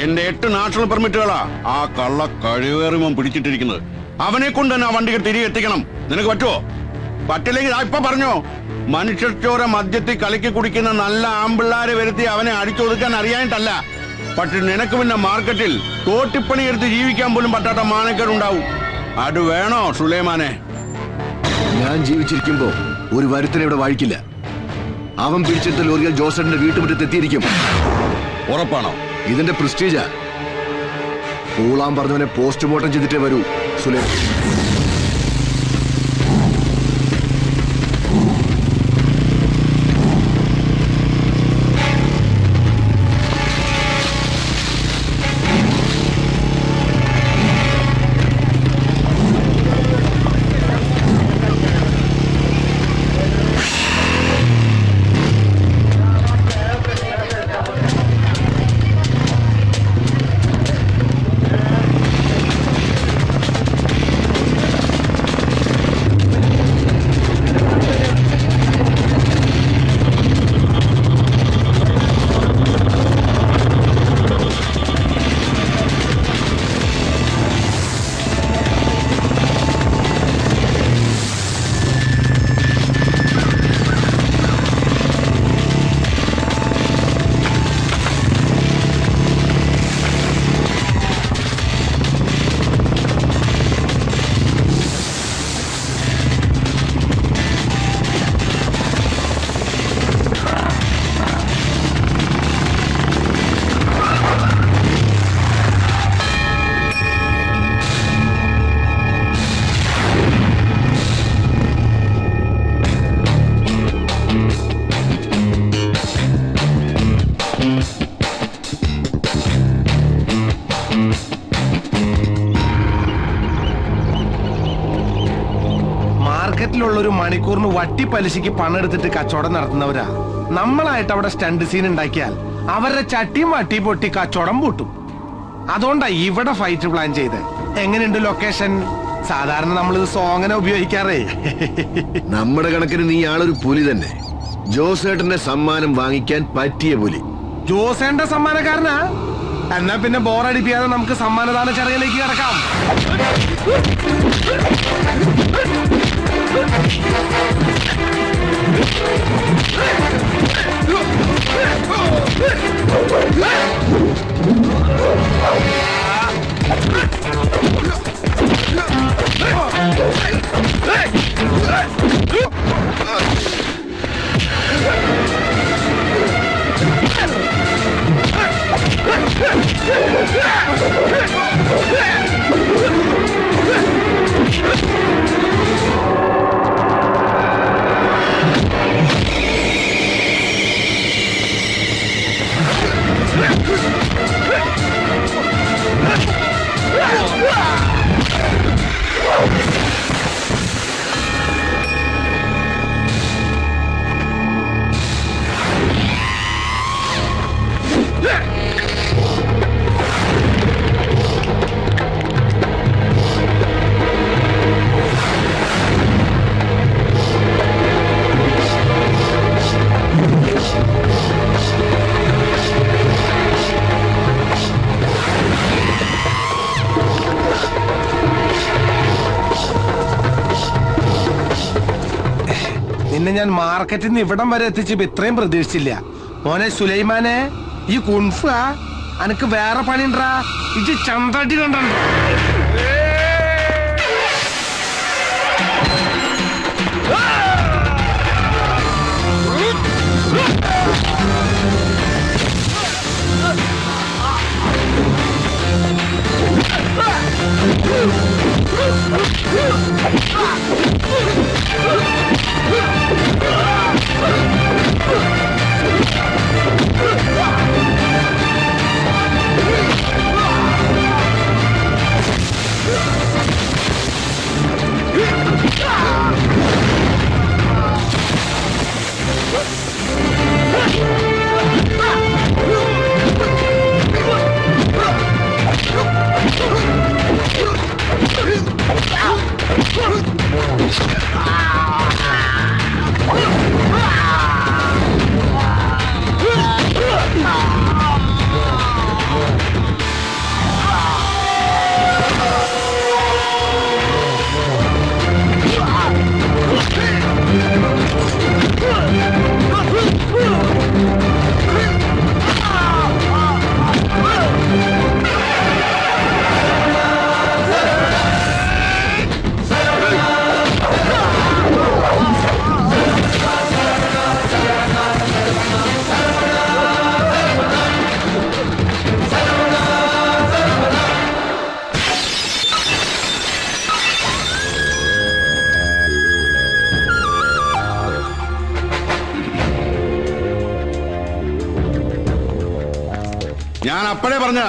എന്റെ 8 നാഷണൽ പെർമിറ്റുകളാ ആ കള്ള കഴിവേറിമം പിടിച്ചിട്ടിരിക്കുന്നത്. അവനെ കൊണ്ട് തന്നെ ആ വണ്ടിക്ക് തിരികെ എത്തിക്കണം. നിനക്ക് പറ്റുമോ? പറ്റില്ലെങ്കിൽ ഇപ്പൊ പറഞ്ഞോ. മനുഷ്യച്ചോര മദ്യത്തിൽ കലക്കി കുടിക്കുന്ന നല്ല ആമ്പിള്ളാരെ വരുത്തി അവനെ അടിച്ചൊതുക്കാൻ അറിയാനിട്ടല്ല. പക്ഷെ നിനക്ക് പിന്നെ മാർക്കറ്റിൽ തോട്ടിപ്പണി എടുത്ത് ജീവിക്കാൻ പോലും പറ്റാത്ത മാനക്കേടുണ്ടാവും. അത് വേണോ സുലൈമാനെ? ഞാൻ ജീവിച്ചിരിക്കുമ്പോ ഒരു വരുത്തനെ ഇവിടെ വാഴിക്കില്ല. അവൻ പിടിച്ചെടുത്ത ലോറികൾ ജോസേട്ടന്റെ വീട്ടുമുറ്റത്ത് എത്തിയിരിക്കും. ഉറപ്പാണോ? ഇതിന്റെ പ്രസ്റ്റീജാ. പൂളാൻ പറഞ്ഞവനെ പോസ്റ്റ്മോർട്ടം ചെയ്തിട്ടേ വരൂ സുലൈമാൻ. മാർക്കറ്റിലുള്ളൊരു മണിക്കൂറിന് വട്ടി പലിശയ്ക്ക് പണം എടുത്തിട്ട് കച്ചവടം നടത്തുന്നവരാ. നമ്മളായിട്ട് അവിടെ സ്റ്റണ്ട് സീൻ ഉണ്ടാക്കിയാൽ അവരുടെ ചട്ടിയും വട്ടി പൊട്ടി കച്ചവടം പൂട്ടും. അതുകൊണ്ടാ ഇവിടെ ഫൈറ്റ് പ്ലാൻ ചെയ്ത്. എങ്ങനെയുണ്ട് ലൊക്കേഷൻ? സാധാരണ നമ്മളിത് സോങ്ങനെ ഉപയോഗിക്കാറേ. നമ്മുടെ കണക്കിന് നീ ആളൊരു പുലി തന്നെ. ജോസേട്ടന്റെ സമ്മാനം വാങ്ങിക്കാൻ പറ്റിയ പുലി. ജോസേന്റെ സമ്മാനക്കാരനാ? എന്നാ പിന്നെ ബോറടിപ്പിക്കാതെ നമുക്ക് സമ്മാനദാന ചടങ്ങിലേക്ക് കിടക്കാം. നിന്നെ ഞാൻ മാർക്കറ്റിൽ നിന്ന് ഇവിടം വരെ എത്തിച്ചപ്പോ ഇത്രയും പ്രതീക്ഷിച്ചില്ല. മോനെ സുലൈമാനെ, ഈ കുൻഫ അനക്ക് വേറെ പണിണ്ടാ. ഇത് ചന്തടി കണ്ടോ? ഞാൻ അപ്പോഴേ പറഞ്ഞ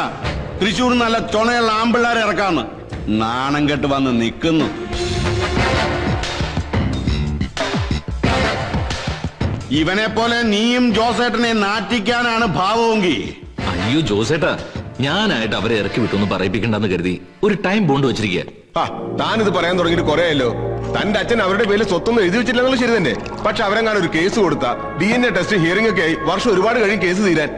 തൃശ്ശൂർ നല്ല ചുണയുള്ള ആമ്പിള്ളാരെ ഇറക്കാന്ന്. നാണം കെട്ട് വന്ന് നിൽക്കുന്നു. ഇവനെ പോലെ നീയും ജോസേട്ടനെ നാട്ടിക്കാനാണ് ഭാവമെങ്കിൽ. അയ്യോ ജോസേട്ടാ, ഞാനായിട്ട് അവരെ ഇറക്കി വിട്ടൊന്ന് പറയിപ്പിക്കണ്ടെന്ന് കരുതി ഒരു ടൈം ബോണ്ട് വെച്ചിരിക്കുക. താനിത് പറയാൻ തുടങ്ങിയിട്ട് കുറെ ആയല്ലോ. തന്റെ അച്ഛൻ അവരുടെ പേരിൽ സ്വത്തൊന്നും എഴുതി വെച്ചില്ലെന്നുള്ള ശരി തന്നെ. പക്ഷെ അവരെങ്ങാനും ഒരു കേസ് കൊടുത്ത DNA ടെസ്റ്റ് ഹിയറിംഗ് ഒക്കെ ആയി വർഷം ഒരുപാട് കഴിയും കേസ് തീരാൻ.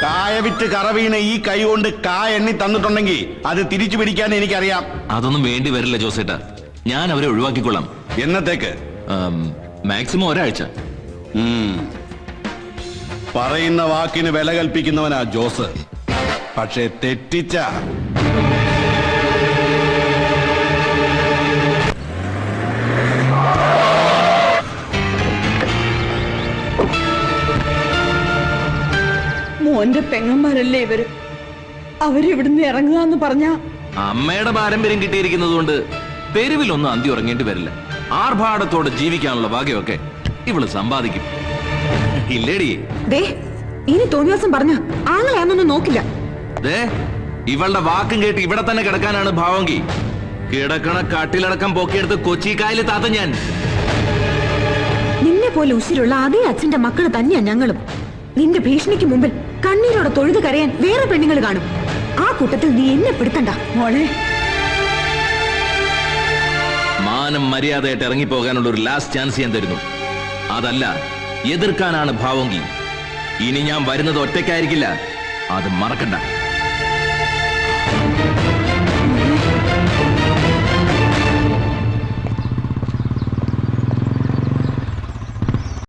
കായ വിറ്റ് കറവീണ ഈ കൈ കൊണ്ട് കായ എണ്ണി തന്നിട്ടുണ്ടെങ്കിൽ അത് തിരിച്ചു പിടിക്കാൻ എനിക്കറിയാം. അതൊന്നും വേണ്ടി വരില്ല ജോസേട്ടാ, ഞാൻ അവരെ ഒഴിവാക്കിക്കൊള്ളാം. എന്നത്തേക്ക്? മാക്സിമം ഒരാഴ്ച. പറയുന്ന വാക്കിന് വില കൽപ്പിക്കുന്നവനാ ജോസ്. പക്ഷെ തെറ്റിച്ച മോന്റെ പെങ്ങന്മാരല്ലേ ഇവര്. അവരിവിടുന്ന് ഇറങ്ങുക എന്ന് പറഞ്ഞ അമ്മയുടെ പാരമ്പര്യം കിട്ടിയിരിക്കുന്നത് കൊണ്ട് തെരുവിലൊന്നും അന്തി ഉറങ്ങേണ്ടി വരില്ല. ആർഭാടത്തോടെ ജീവിക്കാനുള്ള ഭാഗ്യമൊക്കെ ഇവള് സമ്പാദിക്കും. ഇല്ലേടി? ഇനി തോന്നിയാസം പറഞ്ഞ ആങ്ങളെയാണെന്നൊന്നും നോക്കില്ല. ഇവളുടെ വാക്കും കേട്ട് ഇവിടെ തന്നെ കിടക്കാനാണ് ഭാവമെങ്കിൽ കിടക്കണ കാട്ടിലടക്കം പൊക്കിയെടുത്ത് കൊച്ചിക്കായല് താത്ത ഞാൻ. നിന്നെ പോലെ ഉശിരുള്ള അതേ അച്ഛന്റെ മക്കള് തന്നെയാ ഞങ്ങളും. നിന്റെ ഭീഷണിക്ക് മുമ്പിൽ കണ്ണീരോടെ തൊഴുത് കരയാൻ വേറെ പെണ്ണുങ്ങൾ കാണും. ആ കൂട്ടത്തിൽ നീ എന്നെ പെടുത്തണ്ട മോളെ. മാനം മര്യാദയായിട്ട് ഇറങ്ങിപ്പോകാനുള്ള ഒരു ലാസ്റ്റ് ചാൻസ് ഞാൻ തരുന്നു. അതല്ല എതിർക്കാനാണ് ഭാവമെങ്കിൽ ഇനി ഞാൻ വരുന്നത് ഒറ്റയ്ക്കായിരിക്കില്ല, അത് മറക്കണ്ട.